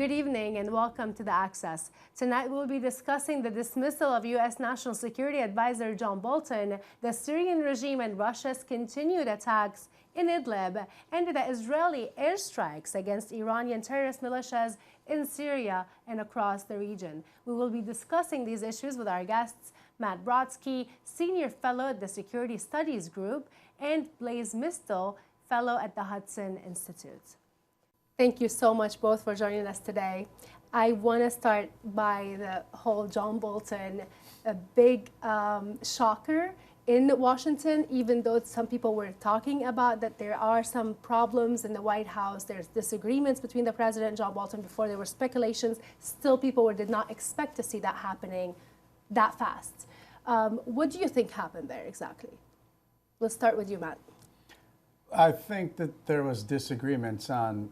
Good evening and welcome to The Access. Tonight we'll be discussing the dismissal of U.S. National Security Advisor John Bolton, the Syrian regime and Russia's continued attacks in Idlib, and the Israeli airstrikes against Iranian terrorist militias in Syria and across the region. We will be discussing these issues with our guests, Matt Brodsky, Senior Fellow at the Security Studies Group, and Blaise Misztal, Fellow at the Hudson Institute. Thank you so much both for joining us today. I want to start by the whole John Bolton, a big shocker in Washington, even though some people were talking about that there are some problems in the White House, there's disagreements between the president and John Bolton before there were speculations, still people did not expect to see that happening that fast. What do you think happened there exactly? Let's start with you, Matt. I think that there was disagreements on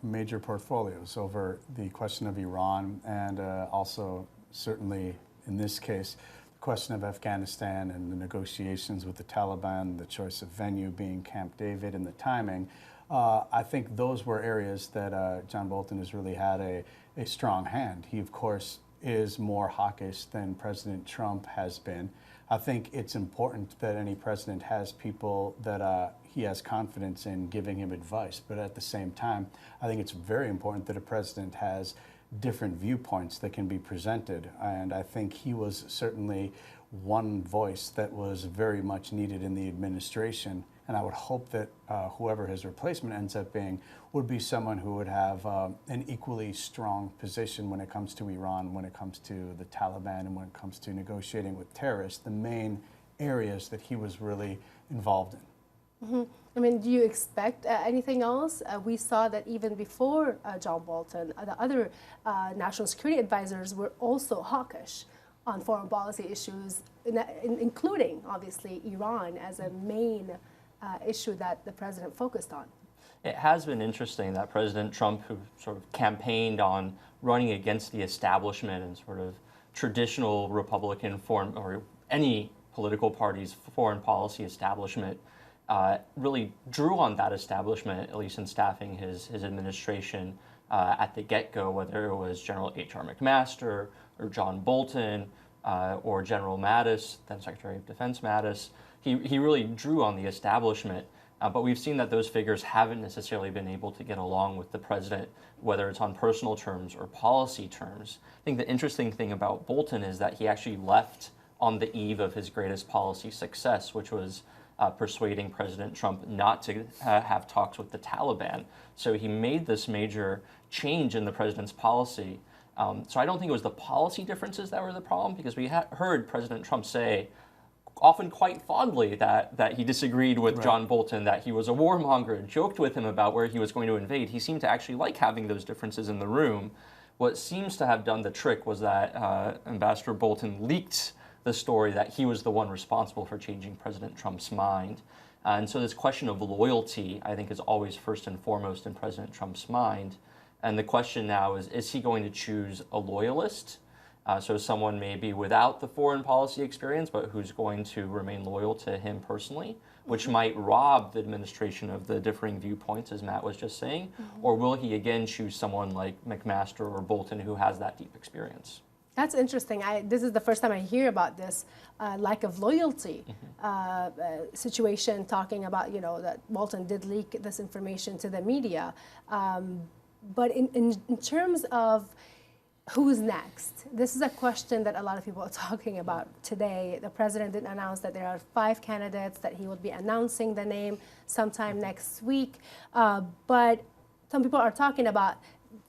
major portfolios over the question of Iran and also certainly in this case the question of Afghanistan and the negotiations with the Taliban, the choice of venue being Camp David and the timing. I think those were areas that John Bolton has really had a strong hand. He of course is more hawkish than President Trump has been. I think it's important that any president has people that he has confidence in giving him advice. But at the same time, I think it's very important that a president has different viewpoints that can be presented. And I think he was certainly one voice that was very much needed in the administration. And I would hope that whoever his replacement ends up being would be someone who would have an equally strong position when it comes to Iran, when it comes to the Taliban, and when it comes to negotiating with terrorists, the main areas that he was really involved in. Mm-hmm. I mean, do you expect anything else? We saw that even before John Bolton, the other national security advisors were also hawkish on foreign policy issues, including, obviously, Iran as a main issue that the president focused on. It has been interesting that President Trump, who sort of campaigned on running against the establishment and sort of traditional Republican foreign or any political party's foreign policy establishment, really drew on that establishment, at least in staffing his administration at the get-go, whether it was General H.R. McMaster or John Bolton or General Mattis, then Secretary of Defense Mattis. He really drew on the establishment, but we've seen that those figures haven't necessarily been able to get along with the president, whether it's on personal terms or policy terms. I think the interesting thing about Bolton is that he actually left on the eve of his greatest policy success, which was persuading President Trump not to have talks with the Taliban. So he made this major change in the president's policy. So I don't think it was the policy differences that were the problem, because we heard President Trump say, often quite fondly, that he disagreed with John Bolton, that he was a warmonger, joked with him about where he was going to invade. He seemed to actually like having those differences in the room. What seems to have done the trick was that Ambassador Bolton leaked the story that he was the one responsible for changing President Trump's mind. And so this question of loyalty, I think, is always first and foremost in President Trump's mind. And the question now is he going to choose a loyalist? So someone maybe without the foreign policy experience, but who's going to remain loyal to him personally, which might rob the administration of the differing viewpoints, as Matt was just saying, or will he again choose someone like McMaster or Bolton who has that deep experience? That's interesting. This is the first time I hear about this lack of loyalty situation, talking about, that Bolton did leak this information to the media. But in terms of who's next, this is a question that a lot of people are talking about today. The president did announce that there are 5 candidates, that he will be announcing the name sometime next week. But some people are talking about,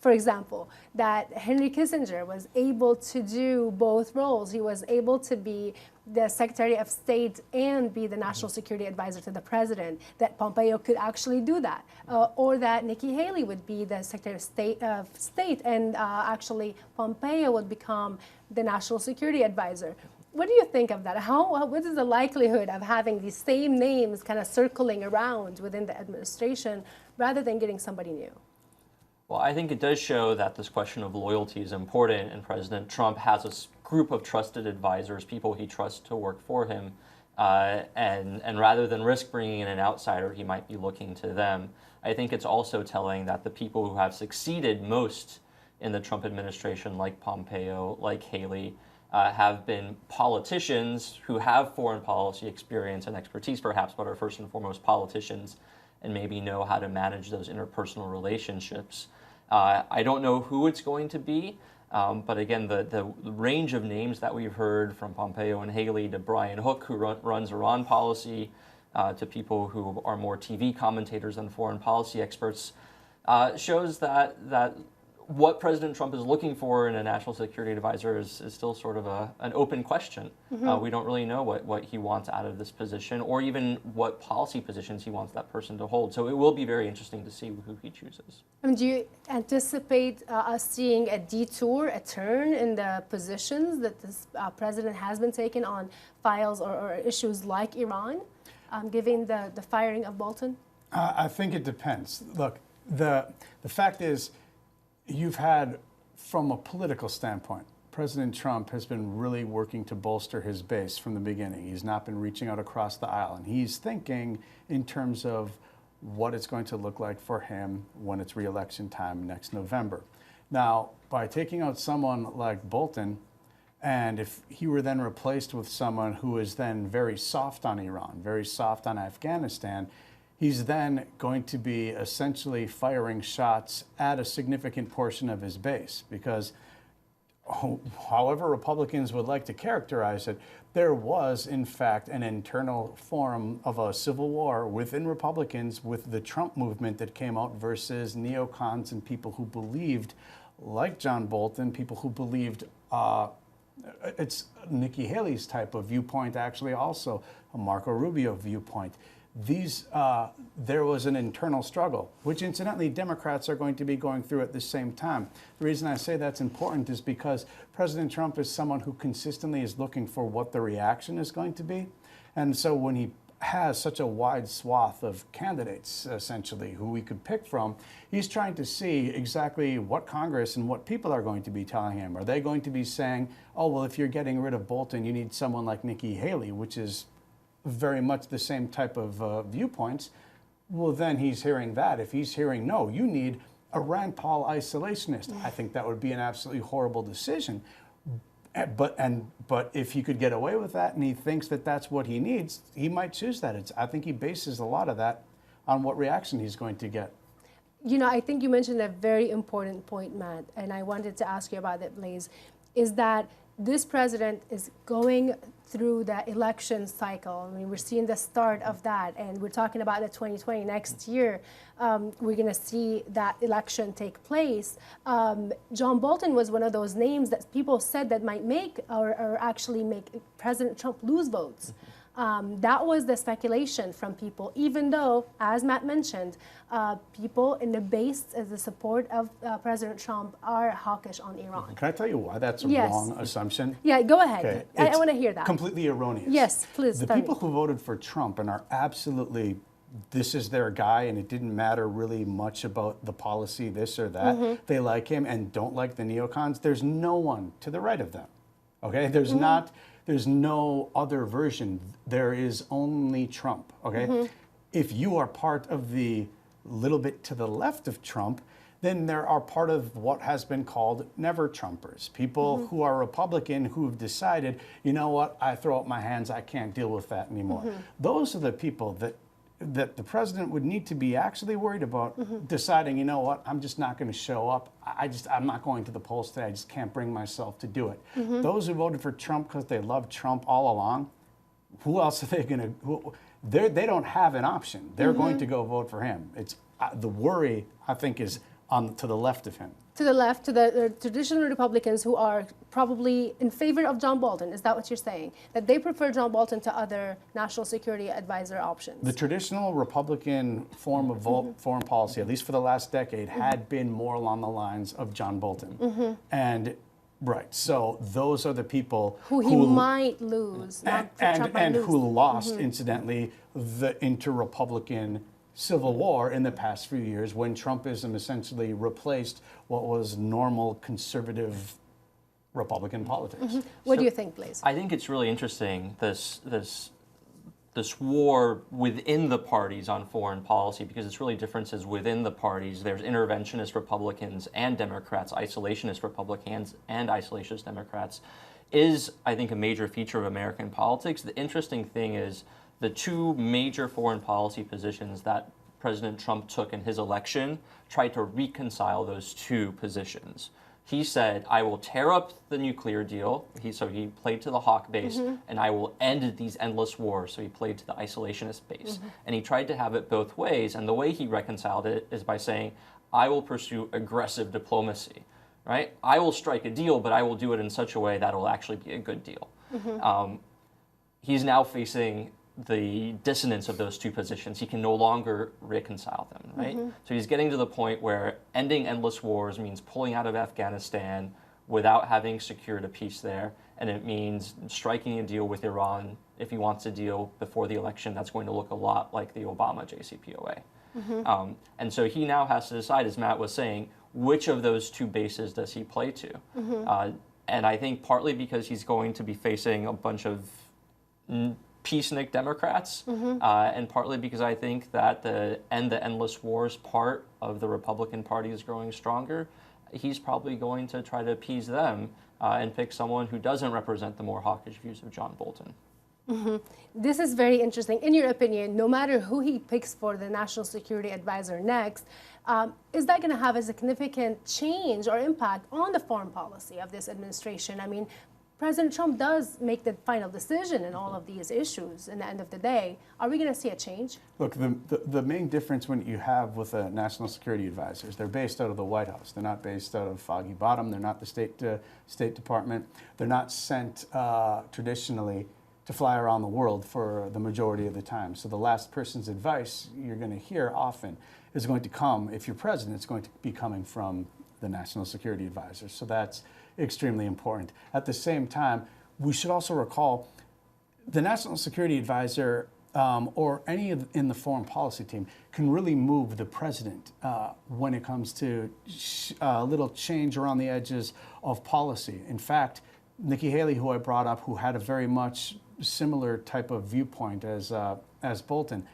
for example, that Henry Kissinger was able to do both roles. He was able to be the Secretary of State and be the National Security Advisor to the President, that Pompeo could actually do that, or that Nikki Haley would be the Secretary of State and actually Pompeo would become the National Security Advisor. What do you think of that? What is the likelihood of having these same names kind of circling around within the administration rather than getting somebody new? Well, I think it does show that this question of loyalty is important, and President Trump has a group of trusted advisors, people he trusts to work for him, and rather than risk bringing in an outsider, he might be looking to them. I think it's also telling that the people who have succeeded most in the Trump administration, like Pompeo, like Haley, have been politicians who have foreign policy experience and expertise, perhaps, but are first and foremost politicians and maybe know how to manage those interpersonal relationships. I don't know who it's going to be, but again, the range of names that we've heard, from Pompeo and Haley to Brian Hook, who runs Iran policy, to people who are more TV commentators than foreign policy experts, shows that what President Trump is looking for in a national security advisor is still sort of an open question. We don't really know what he wants out of this position, or even what policy positions he wants that person to hold. So it will be very interesting to see who he chooses. Do you anticipate us seeing a detour, a turn in the positions that this president has been taking on files or issues like Iran, given the firing of Bolton? I think it depends. Look, the fact is, you've had, from a political standpoint, President Trump has been really working to bolster his base from the beginning. He's not been reaching out across the aisle, and he's thinking in terms of what it's going to look like for him when it's re-election time next November. Now, by taking out someone like Bolton, and if he were then replaced with someone who is then very soft on Iran, very soft on Afghanistan, he's then going to be essentially firing shots at a significant portion of his base, because however Republicans would like to characterize it, there was, in fact, an internal form of a civil war within Republicans with the Trump movement that came out versus neocons and people who believed, like John Bolton, people who believed it's Nikki Haley's type of viewpoint, actually also a Marco Rubio viewpoint. There was an internal struggle, which incidentally Democrats are going to be going through at the same time. The reason I say that's important is because President Trump is someone who consistently is looking for what the reaction is going to be. And so when he has such a wide swath of candidates, essentially, who we could pick from, he's trying to see exactly what Congress and what people are going to be telling him. Are they going to be saying, oh, well, if you're getting rid of Bolton, you need someone like Nikki Haley, which is very much the same type of viewpoints? Well, then he's hearing that. If he's hearing, no, you need a Rand Paul isolationist, I think that would be an absolutely horrible decision. But if he could get away with that and he thinks that that's what he needs, he might choose that. I think he bases a lot of that on what reaction he's going to get. You know, I think you mentioned a very important point, Matt, and I wanted to ask you about that, Blaise, is that this president is going through the election cycle. I mean, we're seeing the start of that, and we're talking about the 2020 next year. We're going to see that election take place. John Bolton was one of those names that people said that might make or actually make President Trump lose votes. That was the speculation from people, even though, as Matt mentioned, people in the base as the support of President Trump are hawkish on Iran. Can I tell you why that's a wrong assumption? Yeah, go ahead. Okay. I want to hear that. Completely erroneous. Yes, please. The people who voted for Trump and are absolutely, this is their guy, and it didn't matter really much about the policy, this or that. They like him and don't like the neocons. There's no one to the right of them. Okay? There's not. There's no other version. There is only Trump, okay? If you are part of the little bit to the left of Trump, then there are part of what has been called never-Trumpers, people who are Republican who've decided, you know what, I throw up my hands, I can't deal with that anymore. Those are the people that the president would need to be actually worried about deciding, you know what, I'm just not going to show up. I'm not going to the polls today. I just can't bring myself to do it. Those who voted for Trump because they love Trump all along, who else are they going to? They don't have an option. They're going to go vote for him. It's the worry, I think, is to the left of him. To the left, to the traditional Republicans who are probably in favor of John Bolton. Is that what you're saying? That they prefer John Bolton to other national security advisor options? The traditional Republican form of foreign policy, at least for the last decade, had been more along the lines of John Bolton. And right, so those are the people who he might lose. And who lost, incidentally, the inter-Republican civil war in the past few years when Trumpism essentially replaced what was normal conservative Republican politics. What do you think, Blaise? I think it's really interesting, the this war within the parties on foreign policy, because it's really differences within the parties. There's interventionist Republicans and Democrats, isolationist Republicans and isolationist Democrats, is, I think, a major feature of American politics. The interesting thing is the two major foreign policy positions that President Trump took in his election tried to reconcile those two positions. He said, I will tear up the nuclear deal. So he played to the hawk base, and I will end these endless wars. So he played to the isolationist base. And he tried to have it both ways. And the way he reconciled it is by saying, I will pursue aggressive diplomacy, right? I will strike a deal, but I will do it in such a way that will actually be a good deal. He's now facing the dissonance of those two positions. He can no longer reconcile them, right? So he's getting to the point where ending endless wars means pulling out of Afghanistan without having secured a peace there, and it means striking a deal with Iran if he wants a deal before the election that's going to look a lot like the Obama JCPOA. And so he now has to decide, as Matt was saying, which of those two bases does he play to? And I think partly because he's going to be facing a bunch of peacenik Democrats, and partly because I think that the end the endless wars part of the Republican Party is growing stronger. He's probably going to try to appease them and pick someone who doesn't represent the more hawkish views of John Bolton. This is very interesting. In your opinion, no matter who he picks for the National Security Advisor next, is that going to have a significant change or impact on the foreign policy of this administration? I mean, President Trump does make the final decision in all of these issues in the end of the day. Are we going to see a change? Look, the main difference when you have with the national security advisors, they're based out of the White House. They're not based out of Foggy Bottom. They're not the State Department. They're not sent traditionally to fly around the world for the majority of the time. So the last person's advice you're going to hear often is going to come, if you're president, it's going to be coming from the national security advisor. So that's extremely important. At the same time, we should also recall the national security advisor or any in the foreign policy team can really move the president when it comes to a little change around the edges of policy. In fact, Nikki Haley, who I brought up, who had a very much similar type of viewpoint as Bolton,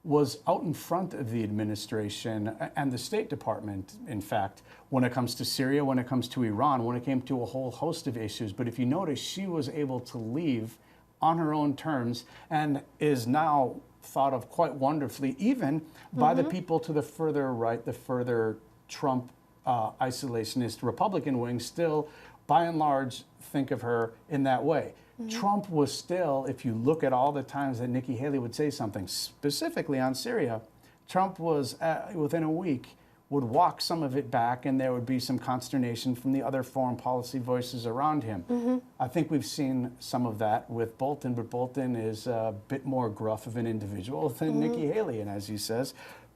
was out in front of the administration and the State Department, in fact, when it comes to Syria, when it comes to Iran, when it came to a whole host of issues. But if you notice, she was able to leave on her own terms and is now thought of quite wonderfully, even by the people to the further right, the further Trump isolationist Republican wing, still, by and large, think of her in that way. Trump was still, if you look at all the times that Nikki Haley would say something specifically on Syria, Trump was, within a week, would walk some of it back, and there would be some consternation from the other foreign policy voices around him. I think we've seen some of that with Bolton, but Bolton is a bit more gruff of an individual than Nikki Haley, and as he says,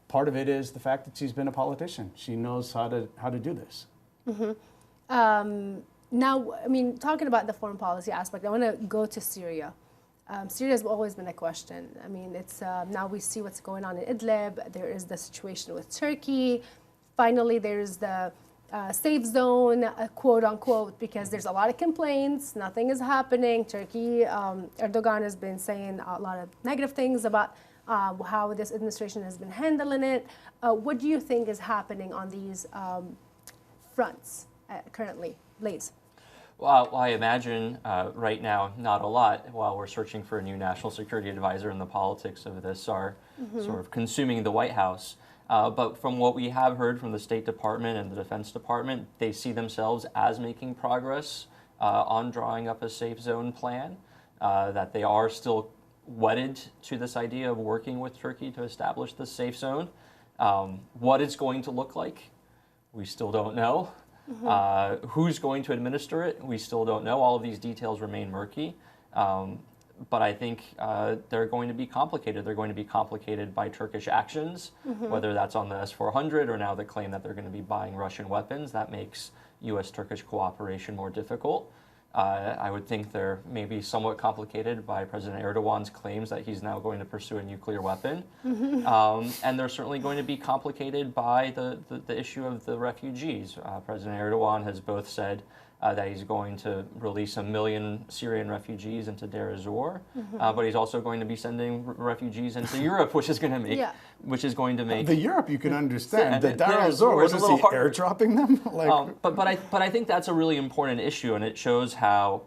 part of it is the fact that she's been a politician. She knows how to do this. Now, I mean, talking about the foreign policy aspect, I want to go to Syria. Syria has always been a question. I mean, it's now we see what's going on in Idlib. There is the situation with Turkey. Finally, there's the safe zone, quote unquote, because there's a lot of complaints. Nothing is happening. Turkey, Erdogan has been saying a lot of negative things about how this administration has been handling it. What do you think is happening on these fronts currently, Blaise? Well, I imagine right now, not a lot, while we're searching for a new national security advisor, and the politics of this are sort of consuming the White House. But from what we have heard from the State Department and the Defense Department, they see themselves as making progress on drawing up a safe zone plan, that they are still wedded to this idea of working with Turkey to establish the safe zone. What it's going to look like, we still don't know. Who's going to administer it? We still don't know. All of these details remain murky. But I think they're going to be complicated. They're going to be complicated by Turkish actions, whether that's on the S-400 or now the claim that they're going to be buying Russian weapons. That makes U.S.-Turkish cooperation more difficult. I would think they're maybe somewhat complicated by President Erdogan's claims that he's now going to pursue a nuclear weapon. And they're certainly going to be complicated by the issue of the refugees. President Erdogan has both said that he's going to release 1 million Syrian refugees into Deir ez-Zor, but he's also going to be sending refugees into Europe, which is going to make, the Europe you can understand. The Deir ez-Zor, was he airdropping them? But I think that's a really important issue, and it shows how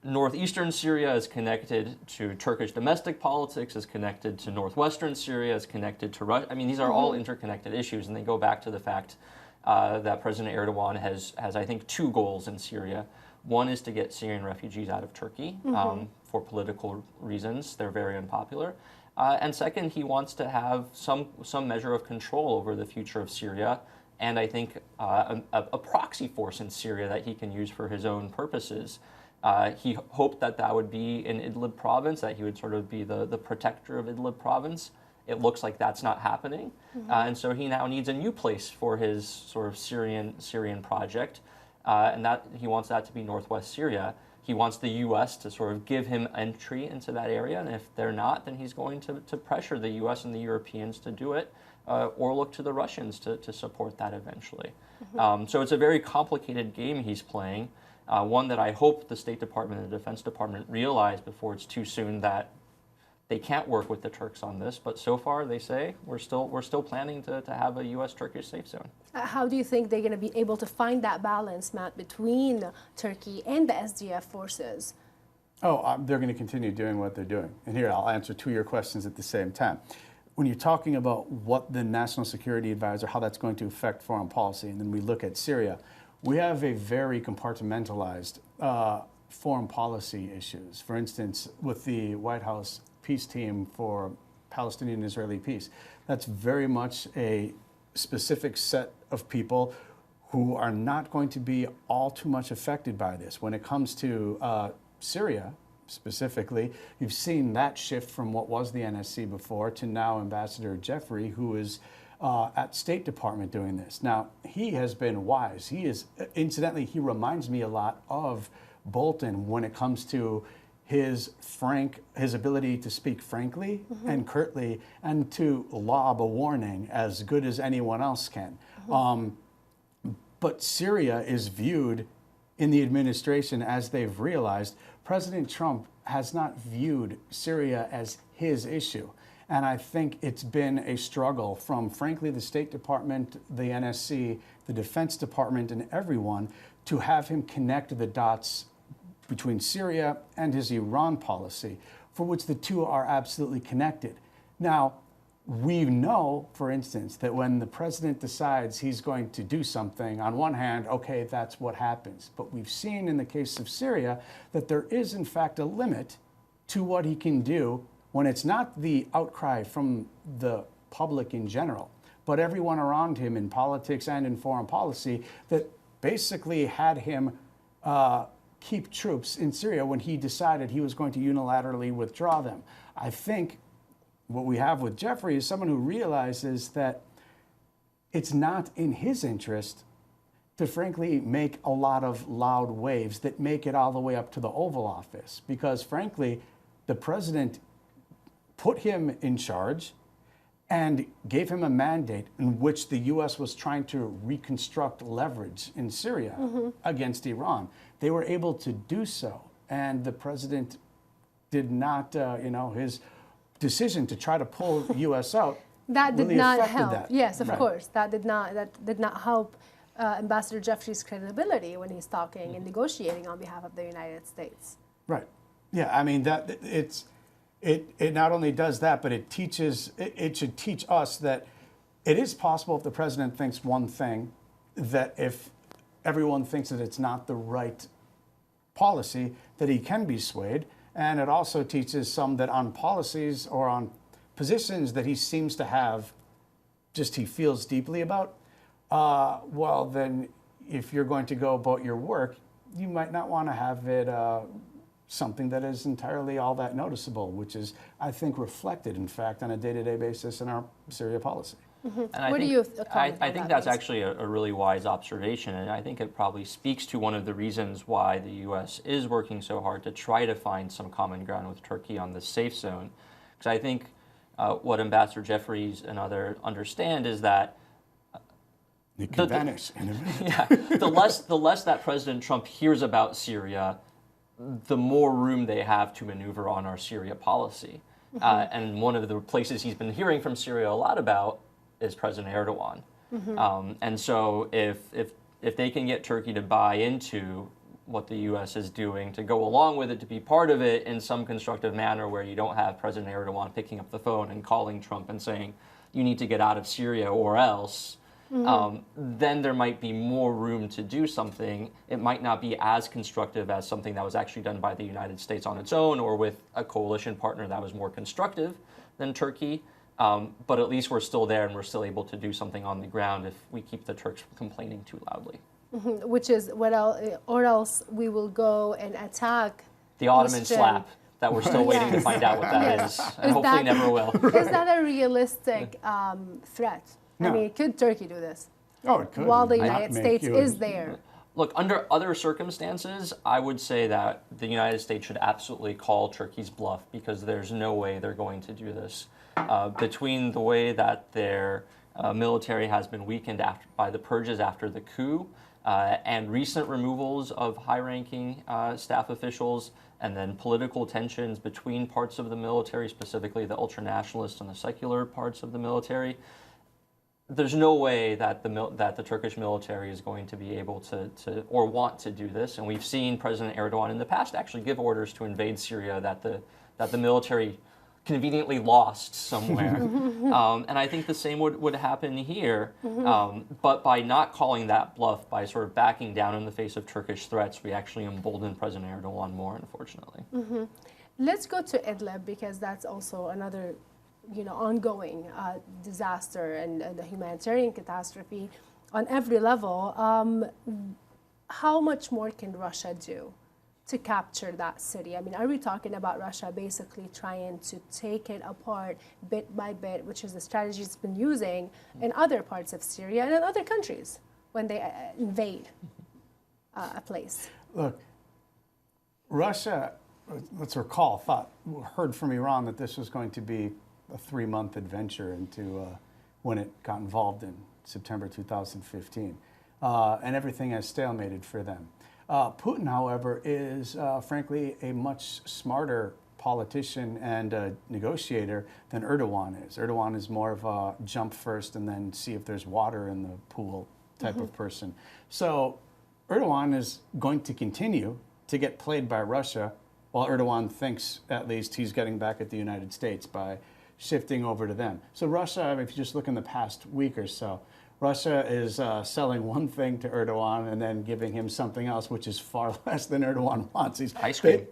northeastern Syria is connected to Turkish domestic politics, is connected to northwestern Syria, is connected to Russia. I mean, these are all interconnected issues, and they go back to the fact that President Erdogan has, I think, 2 goals in Syria. One is to get Syrian refugees out of Turkey for political reasons. They're very unpopular. And second, he wants to have some measure of control over the future of Syria, and I think a proxy force in Syria that he can use for his own purposes. He hoped that would be in Idlib province, that he would sort of be the protector of Idlib province. It looks like that's not happening, and so he now needs a new place for his sort of Syrian project, and that he wants that to be northwest Syria. He wants the U.S. to sort of give him entry into that area, and if they're not, then he's going to pressure the U.S. and the Europeans to do it, or look to the Russians to support that eventually. So it's a very complicated game he's playing, one that I hope the State Department and the Defense Department realize before it's too soon that they can't work with the Turks on this, but so far they say we're still planning to have a U.S.-Turkish safe zone. How do you think they're going to be able to find that balance, Matt, between Turkey and the SDF forces? They're going to continue doing what they're doing. And here, I'll answer 2 of your questions at the same time. When you're talking about what the National Security Advisor, how that's going to affect foreign policy, and then we look at Syria, we have a very compartmentalized foreign policy issues. For instance, with the White House peace team for Palestinian-Israeli peace. That's very much a specific set of people who are not going to be all too much affected by this. When it comes to Syria, specifically, you've seen that shift from what was the NSC before to now Ambassador Jeffrey, who is at State Department doing this. Now, he has been wise. He is, incidentally, he reminds me a lot of Bolton when it comes to his ability to speak frankly and curtly and to lob a warning as good as anyone else can. But Syria is viewed in the administration as they've realized President Trump has not viewed Syria as his issue. And I think it's been a struggle from, frankly, the State Department, the NSC, the Defense Department, and everyone to have him connect the dots between Syria and his Iran policy, for which the two are absolutely connected. Now, we know, for instance, that when the president decides he's going to do something, on one hand, okay, that's what happens. But we've seen in the case of Syria that there is, in fact, a limit to what he can do when it's not the outcry from the public in general, but everyone around him in politics and in foreign policy that basically had him keep troops in Syria when he decided he was going to unilaterally withdraw them. I think what we have with Jeffrey is someone who realizes that it's not in his interest to frankly make a lot of loud waves that make it all the way up to the Oval Office, because frankly, the president put him in charge and gave him a mandate in which the U.S. was trying to reconstruct leverage in Syria against Iran. They were able to do so, and the president did not, his decision to try to pull the U.S. out that did really not affected help. that. Yes, of course, that did not help Ambassador Jeffrey's credibility when he's talking and negotiating on behalf of the United States. Right. Yeah. I mean it not only does that, but it should teach us that it is possible if the president thinks one thing, that if everyone thinks that it's not the right policy, that he can be swayed. And it also teaches some that on policies or on positions that he seems to have, he feels deeply about, well, then if you're going to go about your work, you might not want to have it something that is entirely all that noticeable, which is, I think, reflected, in fact, on a day-to-day basis in our Syria policy. And I think that's actually a really wise observation, and I think it probably speaks to one of the reasons why the U.S. is working so hard to try to find some common ground with Turkey on the safe zone. Because I think what Ambassador Jeffries and others understand is that It can vanish in a minute. Yeah, the less that President Trump hears about Syria, the more room they have to maneuver on our Syria policy. And one of the places he's been hearing from Syria a lot about is President Erdogan. And so if they can get Turkey to buy into what the U.S. is doing, to go along with it, to be part of it in some constructive manner where you don't have President Erdogan picking up the phone and calling Trump and saying, you need to get out of Syria or else, then there might be more room to do something. It might not be as constructive as something that was actually done by the United States on its own or with a coalition partner that was more constructive than Turkey. But at least we're still there and we're still able to do something on the ground if we keep the Turks from complaining too loudly. Which is what else, or else we will go and attack the Ottoman slap that we're still waiting to find out what that is, and hopefully never will. Is that a realistic threat? No. I mean, could Turkey do this? Oh, it could. While the United States is there. Look, under other circumstances, I would say that the United States should absolutely call Turkey's bluff because there's no way they're going to do this. Between the way that their military has been weakened by the purges after the coup, and recent removals of high-ranking staff officials, and then political tensions between parts of the military, specifically the ultranationalist and the secular parts of the military, there's no way that the Turkish military is going to be able to or want to do this. And we've seen President Erdogan in the past actually give orders to invade Syria that the military conveniently lost somewhere. And I think the same would happen here. But by not calling that bluff, by sort of backing down in the face of Turkish threats, we actually embolden President Erdogan more, unfortunately. Let's go to Idlib because that's also another ongoing disaster and a humanitarian catastrophe on every level. How much more can Russia do to capture that city? I mean, are we talking about Russia basically trying to take it apart bit by bit, which is the strategy it's been using in other parts of Syria and in other countries when they invade a place? Look, Russia, let's recall, heard from Iran that this was going to be a 3-month adventure into when it got involved in September 2015. And everything has stalemated for them. Putin, however, is frankly a much smarter politician and negotiator than Erdogan is. Erdogan is more of a jump first and then see if there's water in the pool type of person. So Erdogan is going to continue to get played by Russia while Erdogan thinks at least he's getting back at the United States by shifting over to them. So Russia, if you just look in the past week or so, Russia is selling one thing to Erdogan and then giving him something else, which is far less than Erdogan wants. Ice cream.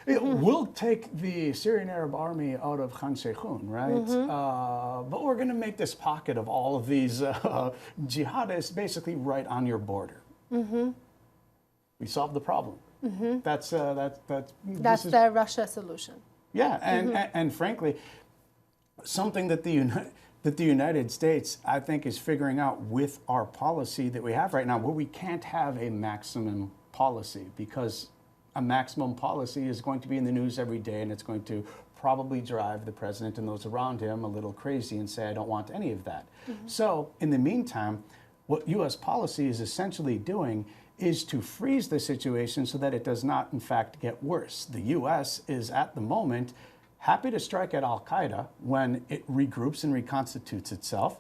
We'll take the Syrian Arab army out of Khan Sheikhoun, right? But we're going to make this pocket of all of these jihadists basically right on your border. We solved the problem. That's the Russia solution. Yeah, and frankly, something that the United States, I think, is figuring out with our policy that we have right now, where we can't have a maximum policy because a maximum policy is going to be in the news every day and it's going to probably drive the president and those around him a little crazy and say, I don't want any of that. So in the meantime, what U.S. policy is essentially doing is to freeze the situation so that it does not, in fact, get worse. The U.S. is at the moment happy to strike at al-Qaeda when it regroups and reconstitutes itself,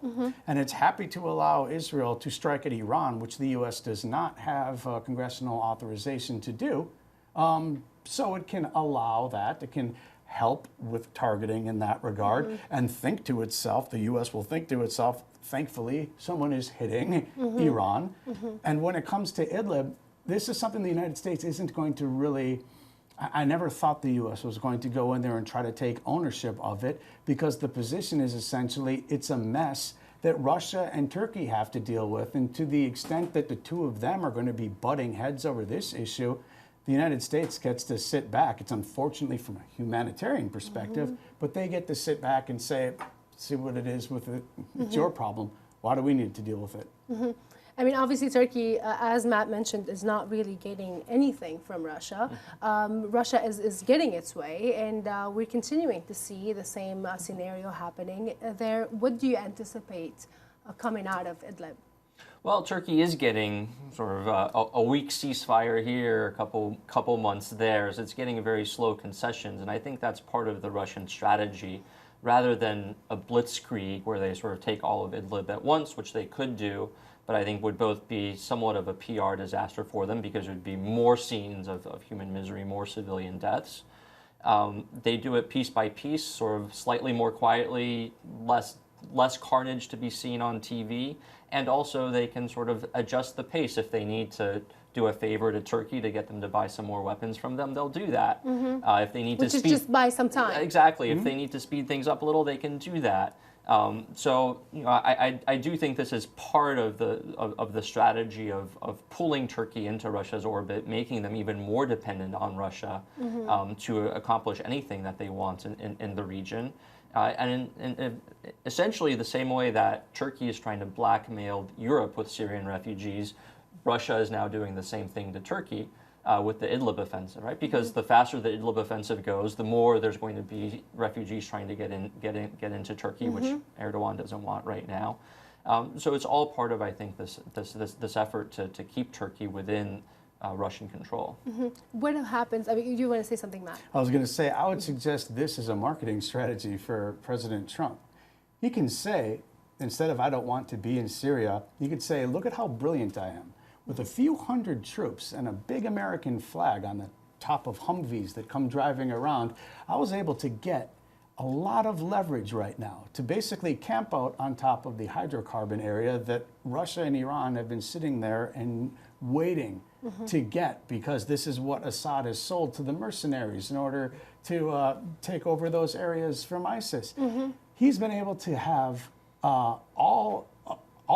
and it's happy to allow Israel to strike at Iran, which the U.S. does not have congressional authorization to do. So it can allow that. It can help with targeting in that regard and think to itself, the U.S. will think to itself, thankfully, someone is hitting Iran. And when it comes to Idlib, this is something the United States isn't going to really... I never thought the U.S. was going to go in there and try to take ownership of it because the position is essentially it's a mess that Russia and Turkey have to deal with. And to the extent that the two of them are going to be butting heads over this issue, the United States gets to sit back. It's unfortunately from a humanitarian perspective, but they get to sit back and say, see what it is with it. It's your problem. Why do we need to deal with it? I mean, obviously, Turkey, as Matt mentioned, is not really getting anything from Russia. Russia is getting its way, and we're continuing to see the same scenario happening there. What do you anticipate coming out of Idlib? Well, Turkey is getting sort of a weak ceasefire here, a couple months there, so it's getting very slow concessions, and I think that's part of the Russian strategy, rather than a blitzkrieg where they sort of take all of Idlib at once, which they could do, but I think would both be somewhat of a PR disaster for them because there would be more scenes of human misery, more civilian deaths. They do it piece by piece, sort of slightly more quietly, less carnage to be seen on TV, and also they can sort of adjust the pace if they need to do a favor to Turkey to get them to buy some more weapons from them, they'll do that. If they need Which to is speed, just buy some time. exactly. If they need to speed things up a little, they can do that. So I do think this is part of the strategy of pulling Turkey into Russia's orbit, making them even more dependent on Russia to accomplish anything that they want in the region. And in essentially the same way that Turkey is trying to blackmail Europe with Syrian refugees, Russia is now doing the same thing to Turkey with the Idlib offensive, right? Because the faster the Idlib offensive goes, the more there's going to be refugees trying to get into Turkey, which Erdogan doesn't want right now. So it's all part of, I think, this effort to keep Turkey within Russian control. What happens? I mean, you want to say something, Matt? I was going to say, I would suggest this as a marketing strategy for President Trump. He can say, instead of "I don't want to be in Syria," he could say, "Look at how brilliant I am. With a few hundred troops and a big American flag on the top of Humvees that come driving around, I was able to get a lot of leverage right now to basically camp out on top of the hydrocarbon area that Russia and Iran have been sitting there and waiting to get, because this is what Assad has sold to the mercenaries in order to take over those areas from ISIS." He's been able to have all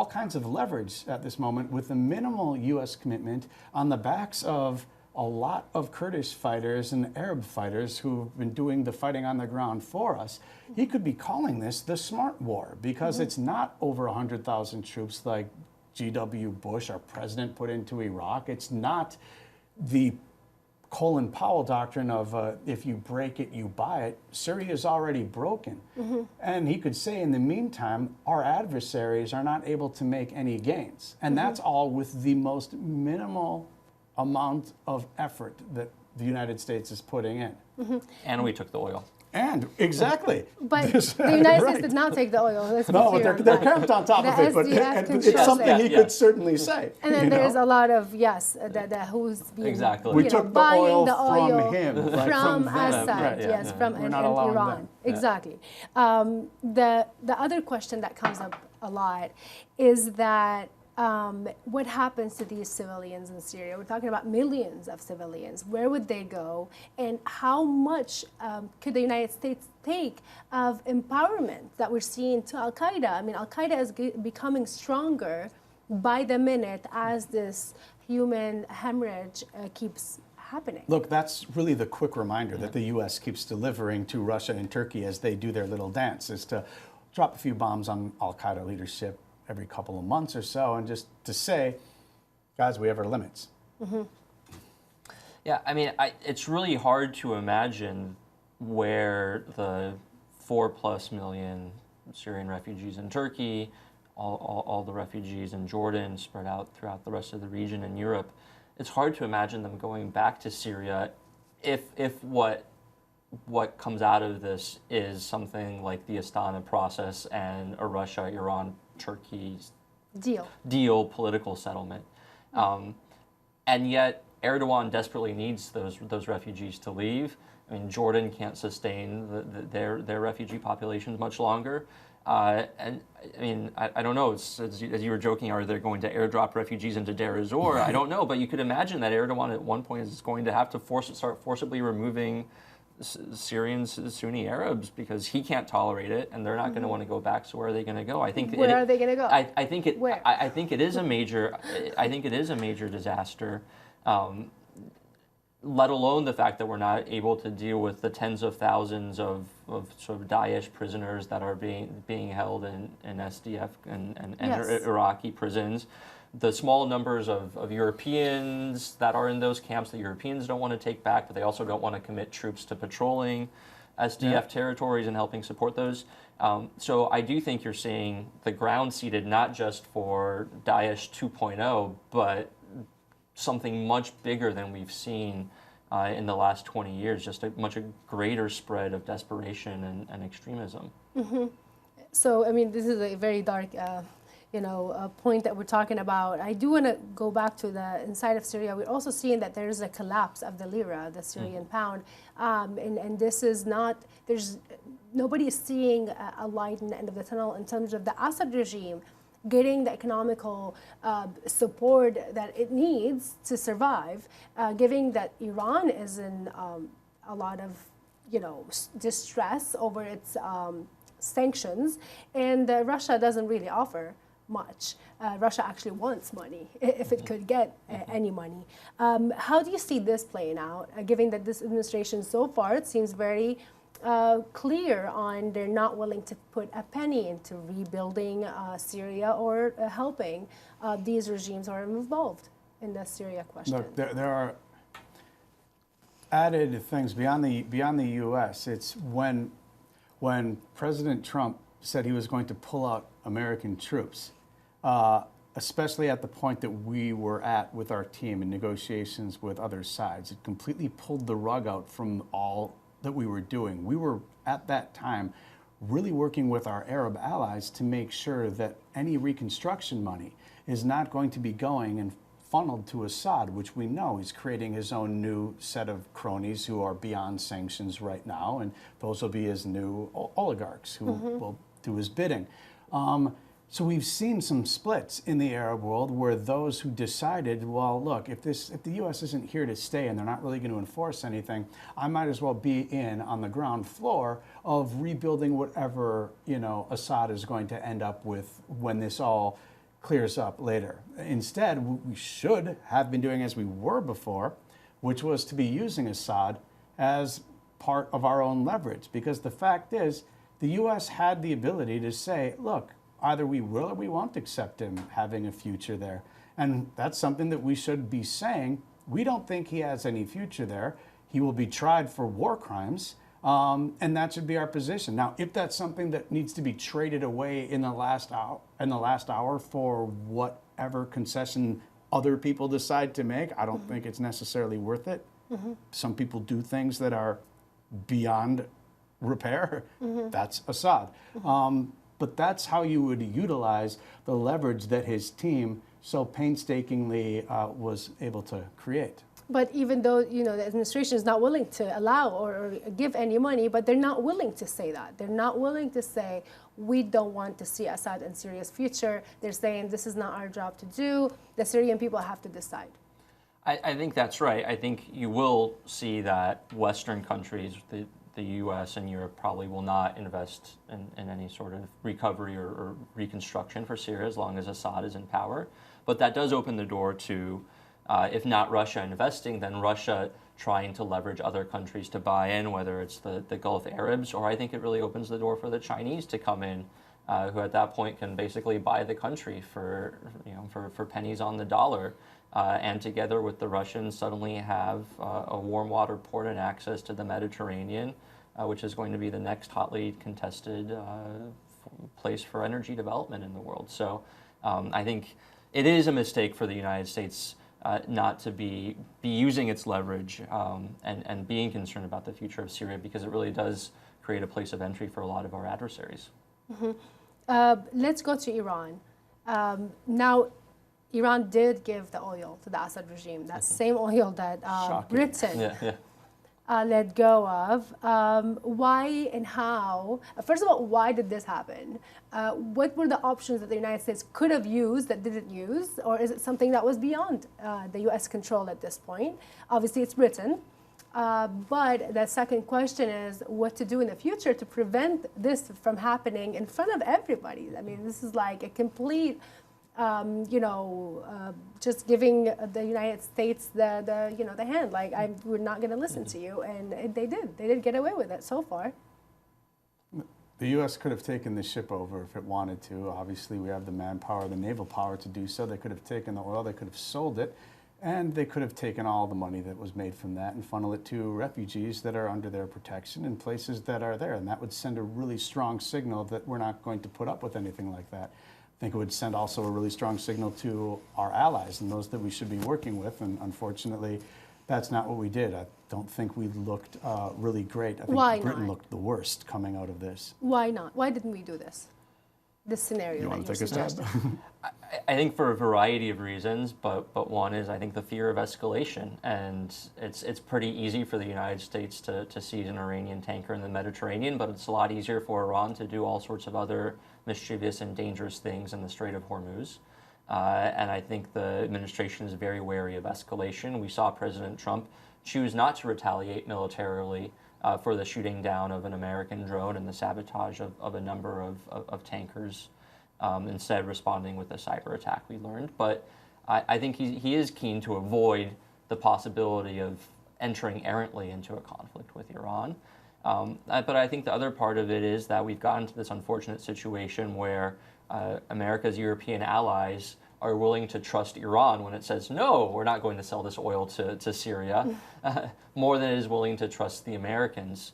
kinds of leverage at this moment with the minimal U.S. commitment on the backs of a lot of Kurdish fighters and Arab fighters who've been doing the fighting on the ground for us. He could be calling this the smart war, because it's not over 100,000 troops like G.W. Bush, our president, put into Iraq. It's not the Colin Powell doctrine of if you break it, you buy it. Syria is already broken. And he could say, in the meantime, our adversaries are not able to make any gains. And that's all with the most minimal amount of effort that the United States is putting in. And we took the oil. And exactly. But the United States did not take the oil. Let's be clear on they're that. camped on top of it, but SDF can it's show something that. he could certainly say. And then there's a lot of, that who's being, Exactly. We you know, took the buying oil the oil from him, right? from them. Assad, Right, yeah. yes, from We're and not allowing Iran. them. Yeah. Exactly. The other question that comes up a lot is that what happens to these civilians in Syria? We're talking about millions of civilians. Where would they go? And how much could the United States take of empowerment that we're seeing to Al-Qaeda? I mean, Al-Qaeda is becoming stronger by the minute as this human hemorrhage keeps happening. Look, that's really the quick reminder that the U.S. keeps delivering to Russia and Turkey as they do their little dance, is to drop a few bombs on Al-Qaeda leadership every couple of months or so, and just to say, guys, we have our limits. Yeah, I mean, it's really hard to imagine where the 4+ million Syrian refugees in Turkey, all the refugees in Jordan spread out throughout the rest of the region in Europe, it's hard to imagine them going back to Syria if what comes out of this is something like the Astana process and a Russia-Iran Turkey's deal political settlement. And yet Erdogan desperately needs those refugees to leave. I mean, Jordan can't sustain their refugee populations much longer. And I mean, I don't know, as you were joking, are they going to airdrop refugees into Deir ez-Zor? I don't know, but you could imagine that Erdogan at one point is going to have to start forcibly removing Syrians, Sunni Arabs, because he can't tolerate it, and they're not going to want to go back. So where are they going to go? I think where are they going to go? I think it is a major. I think it is a major disaster. Let alone the fact that we're not able to deal with the tens of thousands of sort of Daesh prisoners that are being held in SDF and Yes. Iraqi prisons. The small numbers of Europeans that are in those camps that Europeans don't want to take back, but they also don't want to commit troops to patrolling SDF territories and helping support those. So I do think you're seeing the ground seated not just for Daesh 2.0, but something much bigger than we've seen in the last 20 years, just a much greater spread of desperation and extremism. Mm-hmm. So, I mean, this is a very dark point that we're talking about. I do want to go back to the inside of Syria. We're also seeing that there is a collapse of the lira, the Syrian pound, and this is not. Nobody is seeing a light in the end of the tunnel in terms of the Assad regime getting the economical support that it needs to survive, given that Iran is in a lot of distress over its sanctions, and Russia doesn't really offer much. Russia actually wants money, if it could get any money. How do you see this playing out, given that this administration so far, it seems very clear on they're not willing to put a penny into rebuilding Syria or helping these regimes who are involved in the Syria question? Look, there are added things beyond the U.S. It's when President Trump said he was going to pull out American troops, especially at the point that we were at with our team in negotiations with other sides, it completely pulled the rug out from all that we were doing. We were, at that time, really working with our Arab allies to make sure that any reconstruction money is not going to be going and funneled to Assad, which we know is creating his own new set of cronies who are beyond sanctions right now, and those will be his new oligarchs who will do his bidding. So we've seen some splits in the Arab world where those who decided, well, look, if the U.S. isn't here to stay and they're not really going to enforce anything, I might as well be in on the ground floor of rebuilding whatever Assad is going to end up with when this all clears up later. Instead, we should have been doing as we were before, which was to be using Assad as part of our own leverage, because the fact is the U.S. had the ability to say, look, either we will or we won't accept him having a future there. And that's something that we should be saying. We don't think he has any future there. He will be tried for war crimes, and that should be our position. Now, if that's something that needs to be traded away in the last hour for whatever concession other people decide to make, I don't think it's necessarily worth it. Some people do things that are beyond repair. That's Assad. But that's how you would utilize the leverage that his team so painstakingly was able to create. But even though the administration is not willing to allow or give any money, but they're not willing to say that. They're not willing to say, we don't want to see Assad in Syria's future. They're saying this is not our job to do. The Syrian people have to decide. I think that's right. I think you will see that Western countries, the U.S. and Europe, probably will not invest in any sort of recovery or reconstruction for Syria as long as Assad is in power. But that does open the door to, if not Russia investing, then Russia trying to leverage other countries to buy in, whether it's the Gulf Arabs, or I think it really opens the door for the Chinese to come in, who at that point can basically buy the country for pennies on the dollar. And together with the Russians suddenly have a warm water port and access to the Mediterranean, which is going to be the next hotly contested place for energy development in the world. So I think it is a mistake for the United States not to be using its leverage and being concerned about the future of Syria, because it really does create a place of entry for a lot of our adversaries. Let's go to Iran. Now, Iran did give the oil to the Assad regime, that same oil that Britain let go of. Why and how? First of all, why did this happen? What were the options that the United States could have used that didn't use? Or is it something that was beyond the U.S. control at this point? Obviously, it's Britain. But the second question is what to do in the future to prevent this from happening in front of everybody. I mean, this is like a complete... just giving the United States the hand, like we're not going to listen to you, and they did get away with it so far. The U.S. could have taken the ship over if it wanted to. Obviously, we have the manpower, the naval power to do so. They could have taken the oil, they could have sold it, And they could have taken all the money that was made from that and funnel it to refugees that are under their protection in places that are there. And that would send a really strong signal that we're not going to put up with anything like that. I think it would send also a really strong signal to our allies and those that we should be working with. And unfortunately, that's not what we did. I don't think we looked really great. I think Britain looked the worst coming out of this. Why not? Why didn't we do this? This scenario you that want to you're take a suggesting? I think for a variety of reasons, but one is I think the fear of escalation, and it's pretty easy for the United States to seize an Iranian tanker in the Mediterranean, but it's a lot easier for Iran to do all sorts of other mischievous and dangerous things in the Strait of Hormuz. And I think the administration is very wary of escalation. We saw President Trump choose not to retaliate militarily for the shooting down of an American drone and the sabotage of a number of tankers, instead responding with a cyber attack, we learned. But I think he is keen to avoid the possibility of entering errantly into a conflict with Iran. But I think the other part of it is that we've gotten to this unfortunate situation where America's European allies are willing to trust Iran when it says, no, we're not going to sell this oil to Syria, more than it is willing to trust the Americans,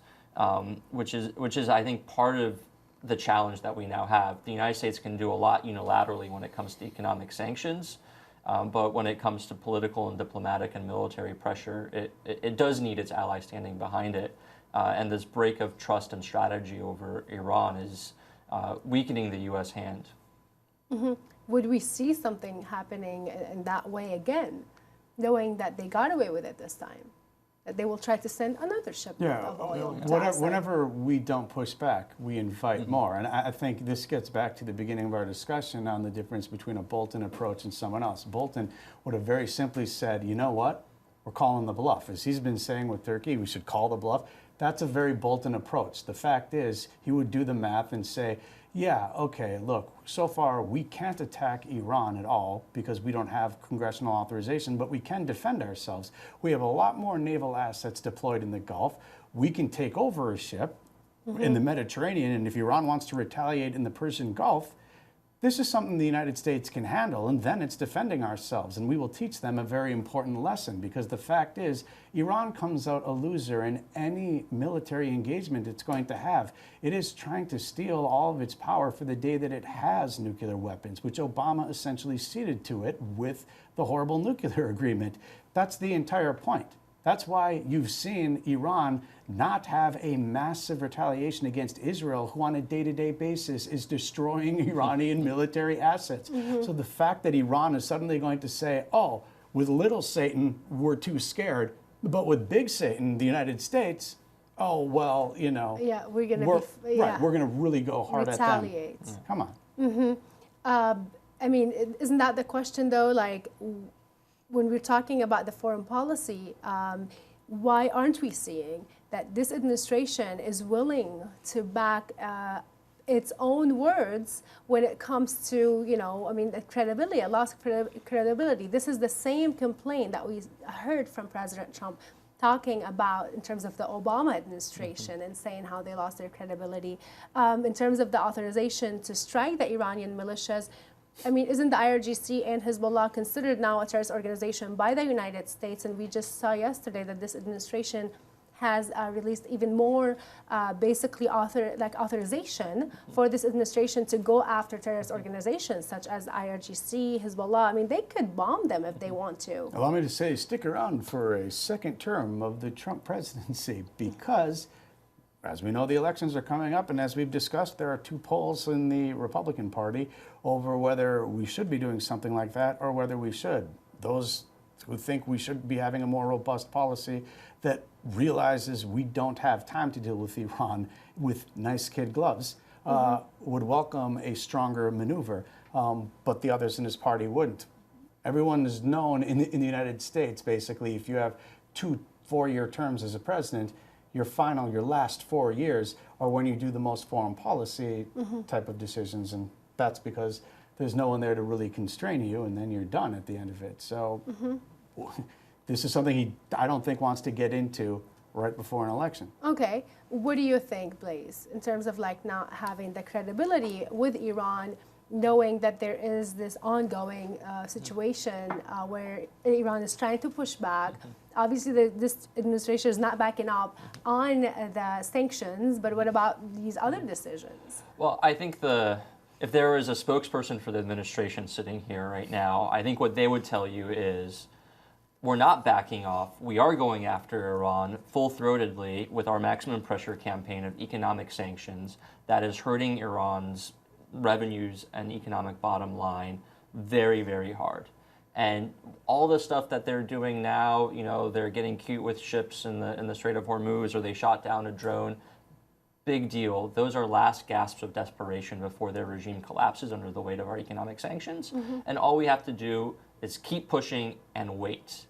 which is, I think, part of the challenge that we now have. The United States can do a lot unilaterally when it comes to economic sanctions, but when it comes to political and diplomatic and military pressure, it does need its allies standing behind it. And this break of trust and strategy over Iran is weakening the U.S. hand. Mm-hmm. Would we see something happening in that way again, knowing that they got away with it this time? That they will try to send another shipment of oil to Assad? Whenever we don't push back, we invite more. And I think this gets back to the beginning of our discussion on the difference between a Bolton approach and someone else. Bolton would have very simply said, you know what? We're calling the bluff. As he's been saying with Turkey, we should call the bluff. That's a very Bolton approach. The fact is, he would do the math and say, yeah, okay, look, so far we can't attack Iran at all because we don't have congressional authorization, but we can defend ourselves. We have a lot more naval assets deployed in the Gulf. We can take over a ship in the Mediterranean, and if Iran wants to retaliate in the Persian Gulf, this is something the United States can handle, and then it's defending ourselves. And we will teach them a very important lesson, because the fact is, Iran comes out a loser in any military engagement it's going to have. It is trying to steal all of its power for the day that it has nuclear weapons, which Obama essentially ceded to it with the horrible nuclear agreement. That's the entire point. That's why you've seen Iran not have a massive retaliation against Israel, who on a day-to-day basis is destroying Iranian military assets. So the fact that Iran is suddenly going to say, oh, with little Satan, we're too scared, but with big Satan, the United States, oh, well, you know, yeah, we're going to right, we're going to really go hard retaliate. At them. Come on. I mean, isn't that the question, though? Like, when we're talking about the foreign policy, why aren't we seeing that this administration is willing to back its own words when it comes to, you know, I mean, the credibility, a loss of credibility? This is the same complaint that we heard from President Trump talking about in terms of the Obama administration and saying how they lost their credibility. In terms of the authorization to strike the Iranian militias, I mean, isn't the IRGC and Hezbollah considered now a terrorist organization by the United States? And we just saw yesterday that this administration has released even more, basically, authorization for this administration to go after terrorist organizations such as IRGC, Hezbollah. I mean, they could bomb them if they want to. Allow me to say, stick around for a second term of the Trump presidency, because as we know, the elections are coming up, and as we've discussed, there are two polls in the Republican Party over whether we should be doing something like that or whether we should. Those who think we should be having a more robust policy that realizes we don't have time to deal with Iran with nice kid gloves would welcome a stronger maneuver, but the others in his party wouldn't. Everyone is known in the United States, basically, if you have 2 4-year terms as a president, your last 4 years are when you do the most foreign policy type of decisions, and that's because there's no one there to really constrain you, and then you're done at the end of it. So this is something I don't think wants to get into right before an election. Okay, what do you think, Blaise, in terms of like not having the credibility with Iran? knowing that there is this ongoing situation where Iran is trying to push back. Obviously, this administration is not backing up on the sanctions, but what about these other decisions? Well, I think if there was a spokesperson for the administration sitting here right now, I think what they would tell you is, we're not backing off. We are going after Iran full-throatedly with our maximum pressure campaign of economic sanctions that is hurting Iran's revenues and economic bottom line very, very hard. And all the stuff that they're doing now, they're getting cute with ships in the Strait of Hormuz, or they shot down a drone. Big deal. Those are last gasps of desperation before their regime collapses under the weight of our economic sanctions. And all we have to do is keep pushing and wait.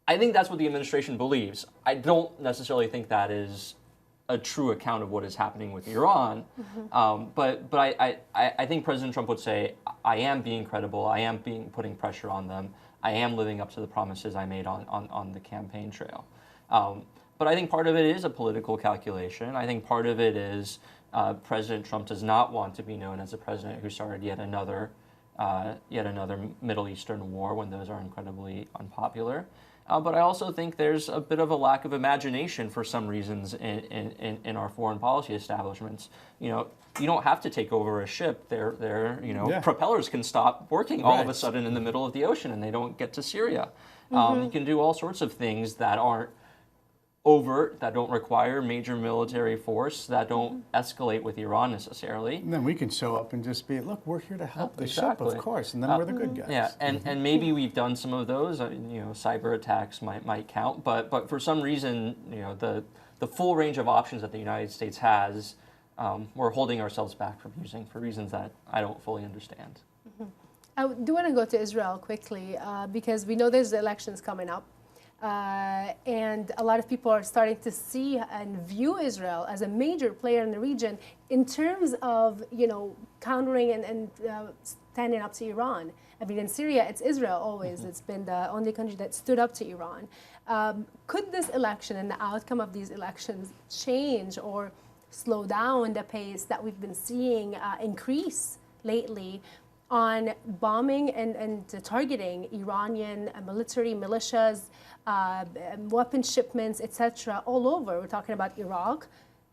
I think that's what the administration believes. I don't necessarily think that is a true account of what is happening with Iran. But I think President Trump would say, I am being credible, I am putting pressure on them, I am living up to the promises I made on the campaign trail. But I think part of it is a political calculation. I think part of it is President Trump does not want to be known as a president who started yet another Middle Eastern war, when those are incredibly unpopular. But I also think there's a bit of a lack of imagination for some reasons in our foreign policy establishments. You don't have to take over a ship. Propellers can stop working all of a sudden in the middle of the ocean and they don't get to Syria. You can do all sorts of things that aren't overt, that don't require major military force, that don't escalate with Iran necessarily. And then we can show up and just be, look, we're here to help the ship, of course, and then we're the good guys. Yeah, and maybe we've done some of those. Cyber attacks might count, but for some reason, the full range of options that the United States has, we're holding ourselves back from using for reasons that I don't fully understand. I do want to go to Israel quickly because we know there's elections coming up. And a lot of people are starting to see and view Israel as a major player in the region in terms of, countering and standing up to Iran. I mean, in Syria, it's Israel always. It's been the only country that stood up to Iran. Could this election and the outcome of these elections change or slow down the pace that we've been seeing increase lately on bombing and targeting Iranian military militias, weapon shipments, etc., all over? We're talking about Iraq,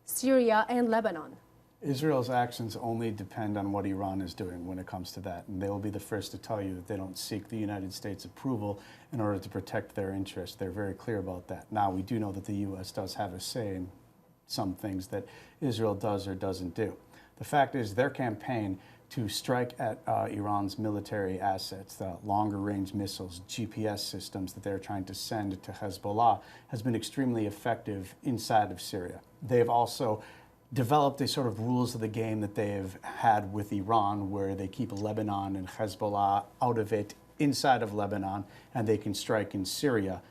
Syria, and Lebanon. Israel's actions only depend on what Iran is doing when it comes to that. And they will be the first to tell you that they don't seek the United States approval in order to protect their interests. They're very clear about that. Now, we do know that the U.S. does have a say in some things that Israel does or doesn't do. The fact is, their campaign to strike at Iran's military assets, the longer-range missiles, GPS systems that they're trying to send to Hezbollah, has been extremely effective inside of Syria. They've also developed a sort of rules of the game that they've had with Iran, where they keep Lebanon and Hezbollah out of it inside of Lebanon, and they can strike in Syria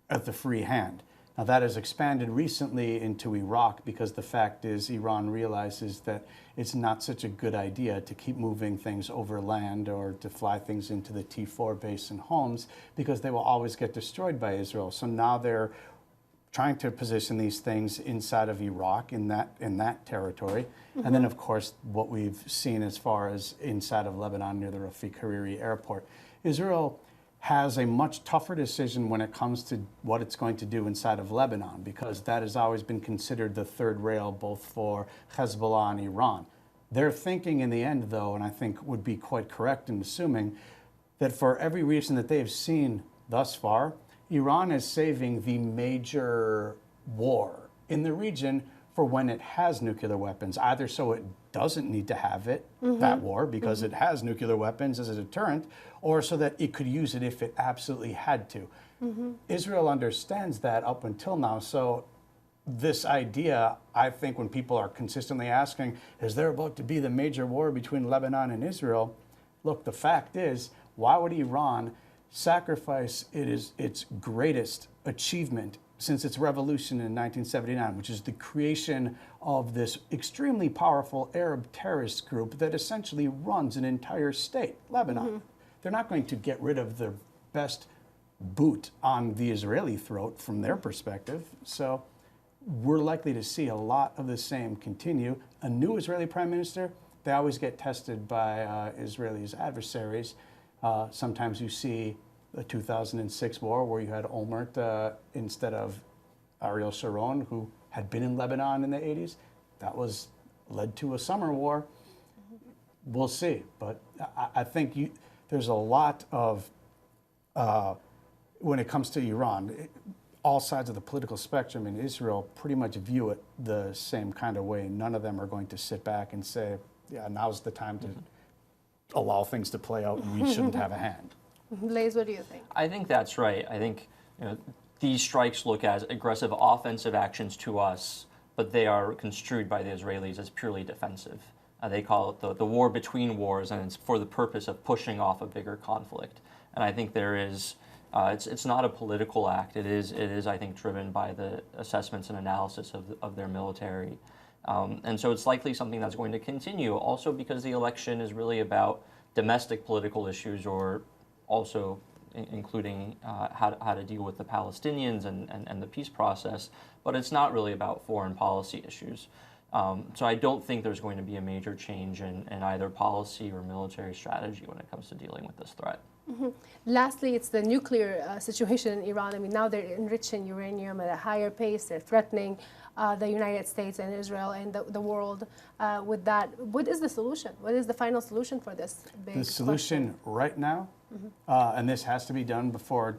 at the free hand. Now, that has expanded recently into Iraq because the fact is Iran realizes that it's not such a good idea to keep moving things over land or to fly things into the T4 base in Homs, because they will always get destroyed by Israel. So now they're trying to position these things inside of Iraq in that territory. And then, of course, what we've seen as far as inside of Lebanon near the Rafik Hariri airport. Israel has a much tougher decision when it comes to what it's going to do inside of Lebanon, because that has always been considered the third rail both for Hezbollah and Iran. They're thinking in the end, though, and I think would be quite correct in assuming that for every reason that they've seen thus far, Iran is saving the major war in the region for when it has nuclear weapons, either so it doesn't need to have it, that war, because it has nuclear weapons as a deterrent, or so that it could use it if it absolutely had to. Israel understands that up until now. So this idea, I think, when people are consistently asking, is there about to be the major war between Lebanon and Israel? Look, the fact is, why would Iran sacrifice its greatest achievement since its revolution in 1979, which is the creation of this extremely powerful Arab terrorist group that essentially runs an entire state, Lebanon? They're not going to get rid of the best boot on the Israeli throat from their perspective. So we're likely to see a lot of the same continue. A new Israeli prime minister they always get tested by Israelis' adversaries. Sometimes you see the 2006 war where you had Olmert instead of Ariel Sharon, who had been in Lebanon in the 80s. That led to a summer war. We'll see. But I think there's a lot of, when it comes to Iran, all sides of the political spectrum in Israel pretty much view it the same kind of way. None of them are going to sit back and say, yeah, now's the time to allow things to play out and we shouldn't have a hand. Blaise, what do you think? I think that's right. I think these strikes look as aggressive offensive actions to us, but they are construed by the Israelis as purely defensive. They call it the war between wars, and it's for the purpose of pushing off a bigger conflict. And I think there is, it's not a political act. It is, I think, driven by the assessments and analysis of their military. And so it's likely something that's going to continue, also because the election is really about domestic political issues, or also including how to deal with the Palestinians and the peace process, but it's not really about foreign policy issues. So I don't think there's going to be a major change in either policy or military strategy when it comes to dealing with this threat. Mm-hmm. Lastly, it's the nuclear situation in Iran. I mean, now they're enriching uranium at a higher pace. They're threatening the United States and Israel and the world with that. What is the solution? What is the final solution for this big The solution question? right now, and this has to be done before,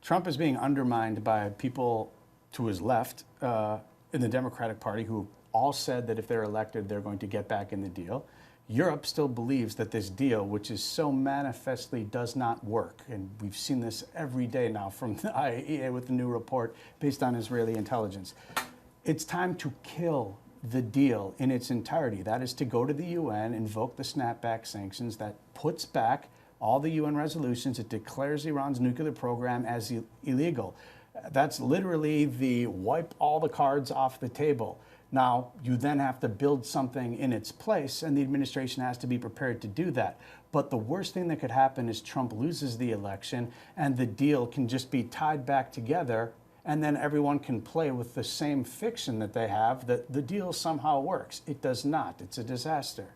Trump is being undermined by people to his left in the Democratic Party who all said that if they're elected, they're going to get back in the deal. Europe still believes that this deal, which is so manifestly does not work, and we've seen this every day now from the IAEA with the new report based on Israeli intelligence. It's time to kill the deal in its entirety. That is to go to the UN, invoke the snapback sanctions that puts back all the UN resolutions. It declares Iran's nuclear program as illegal. That's literally the wipe all the cards off the table. Now, you then have to build something in its place, and the administration has to be prepared to do that. But the worst thing that could happen is Trump loses the election, and the deal can just be tied back together, and then everyone can play with the same fiction that they have, that the deal somehow works. It does not. It's a disaster.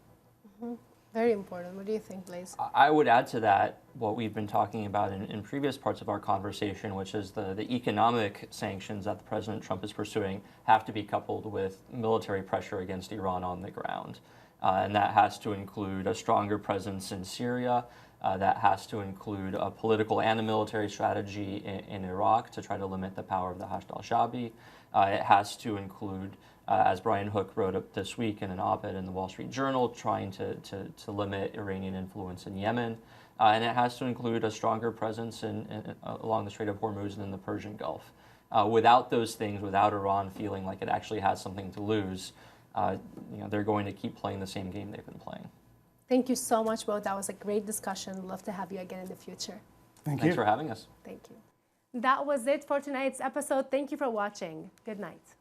Mm-hmm. Very important. What do you think, Blaise? I would add to that what we've been talking about in previous parts of our conversation, which is the economic sanctions that President Trump is pursuing have to be coupled with military pressure against Iran on the ground. And that has to include a stronger presence in Syria. That has to include a political and a military strategy in Iraq to try to limit the power of the Hashd al-Shaabi. It has to include, as Brian Hook wrote up this week in an op-ed in the Wall Street Journal, trying to limit Iranian influence in Yemen. And it has to include a stronger presence along the Strait of Hormuz and in the Persian Gulf. Without those things, without Iran feeling like it actually has something to lose, they're going to keep playing the same game they've been playing. Thank you so much, both. That was a great discussion. Love to have you again in the future. Thanks for having us. Thank you. That was it for tonight's episode. Thank you for watching. Good night.